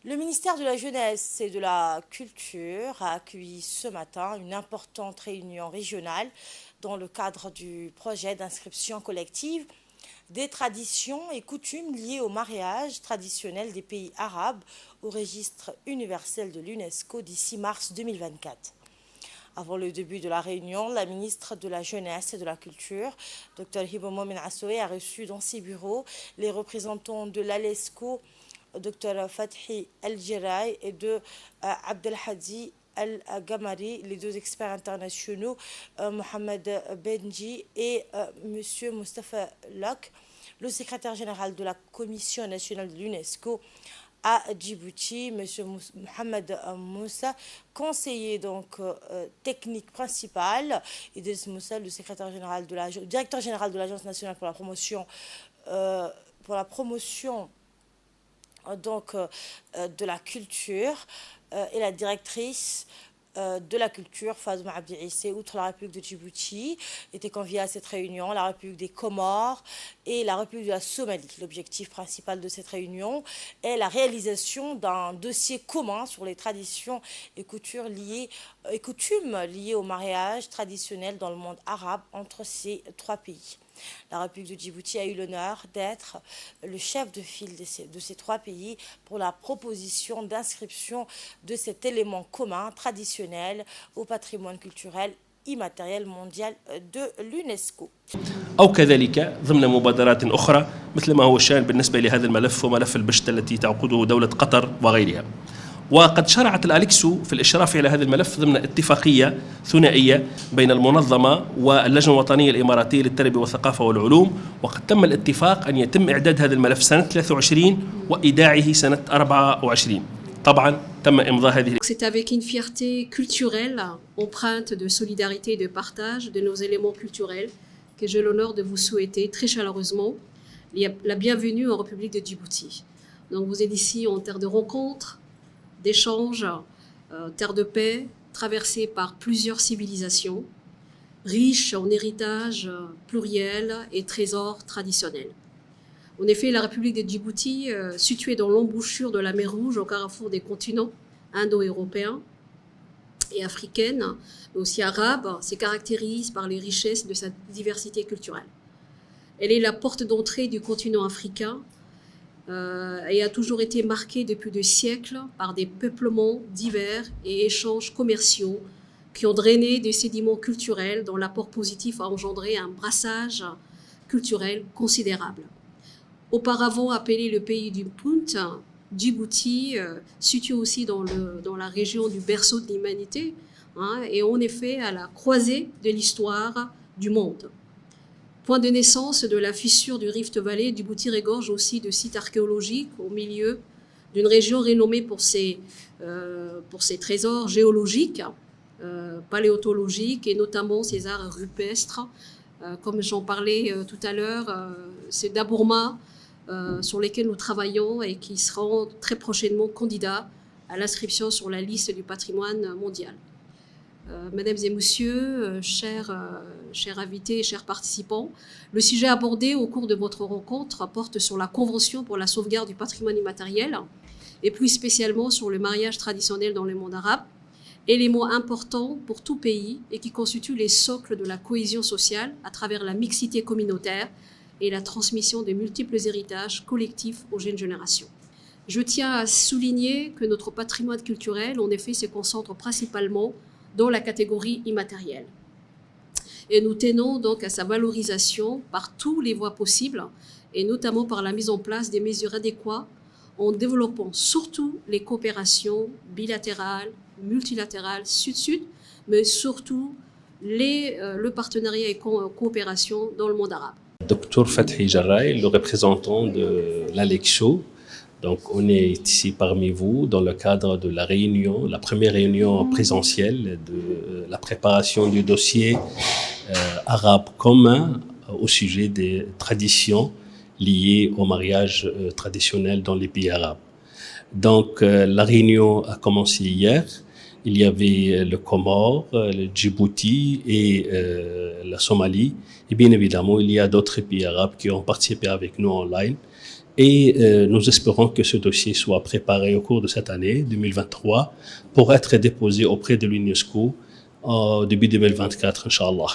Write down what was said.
Le ministère de la Jeunesse et de la Culture a accueilli ce matin une importante réunion régionale dans le cadre du projet d'inscription collective des traditions et coutumes liées au mariage traditionnel des pays arabes au registre universel de l'UNESCO d'ici mars 2024. Avant le début de la réunion, la ministre de la Jeunesse et de la Culture, Dr Hibo Momin Assoué, a reçu dans ses bureaux les représentants de l'ALESCO, Dr Fathi El-Jiraï et de Abdelhadi Al-Gamari, les deux experts internationaux, Mohamed Benji et M. Mustafa Lok, le secrétaire général de la Commission nationale de l'UNESCO à Djibouti, M. Mohamed Moussa, conseiller technique principal, Idriss Moussa, le secrétaire général de directeur général de l'Agence nationale pour la promotion, de la culture, et la directrice de la culture, Fazma Abdi Issé, outre la République de Djibouti, étaient conviés à cette réunion, la République des Comores et la République de la Somalie. L'objectif principal de cette réunion est la réalisation d'un dossier commun sur les traditions et coutumes liées au mariage traditionnel dans le monde arabe entre ces trois pays. La République de Djibouti a eu l'honneur d'être le chef de file de ces trois pays pour la proposition d'inscription de cet élément commun traditionnel au patrimoine culturel immatériel mondial de l'UNESCO. أو كذلك ضمن مبادرات أخرى مثل ما هو الشأن بالنسبة لهذا الملف وملف البشت التي تعقده دولة قطر وغيرها. وقد شرعت الأليكسو في الإشراف على هذا الملف ضمن اتفاقية ثنائية بين المنظمة واللجنة الوطنية الإماراتية للتربية والثقافة والعلوم، وقد تم الاتفاق أن يتم إعداد هذا الملف سنة 23 وإيداعه سنة 24. طبعا تم إمضاء هذه. C'est avec une fierté culturelle, empreinte de solidarité et de partage de nos éléments culturels que j'ai l'honneur de vous souhaiter très chaleureusement la bienvenue en République de Djibouti. Donc vous êtes ici en terre de rencontre, d'échanges, terre de paix, traversée par plusieurs civilisations, riche en héritage pluriel et trésors traditionnels. En effet, la République de Djibouti, située dans l'embouchure de la mer Rouge au carrefour des continents indo-européens et africaines, mais aussi arabes, se caractérise par les richesses de sa diversité culturelle. Elle est la porte d'entrée du continent africain et a toujours été marquée depuis des siècles par des peuplements divers et échanges commerciaux qui ont drainé des sédiments culturels dont l'apport positif a engendré un brassage culturel considérable. Auparavant appelé le pays du Punt, Djibouti, situé aussi dans la région du berceau de l'humanité, et en effet à la croisée de l'histoire du monde. Point de naissance de la fissure du Rift Valley, Djibouti regorge aussi de sites archéologiques au milieu d'une région renommée pour ses trésors géologiques, paléontologiques et notamment ses arts rupestres. Comme j'en parlais tout à l'heure, c'est Dabourma sur lesquels nous travaillons et qui seront très prochainement candidats à l'inscription sur la liste du patrimoine mondial. Mesdames et messieurs, chers invités et chers participants, le sujet abordé au cours de votre rencontre porte sur la Convention pour la sauvegarde du patrimoine immatériel et plus spécialement sur le mariage traditionnel dans le monde arabe, élément important pour tout pays et qui constitue les socles de la cohésion sociale à travers la mixité communautaire et la transmission de multiples héritages collectifs aux jeunes générations. Je tiens à souligner que notre patrimoine culturel, en effet, se concentre principalement dans la catégorie immatérielle. Et nous tenons donc à sa valorisation par toutes les voies possibles, et notamment par la mise en place des mesures adéquates en développant surtout les coopérations bilatérales, multilatérales, sud-sud, mais surtout le partenariat et coopération dans le monde arabe. Dr Fathi Jarraï, le représentant de l'Alexo. Donc, on est ici parmi vous dans le cadre de la réunion, la première réunion présentielle de la préparation du dossier arabe commun au sujet des traditions liées au mariage traditionnel dans les pays arabes. Donc, la réunion a commencé hier. Il y avait le Comore, le Djibouti et la Somalie. Et bien évidemment, il y a d'autres pays arabes qui ont participé avec nous online. Et nous espérons que ce dossier soit préparé au cours de cette année 2023 pour être déposé auprès de l'UNESCO au début 2024, Inch'Allah.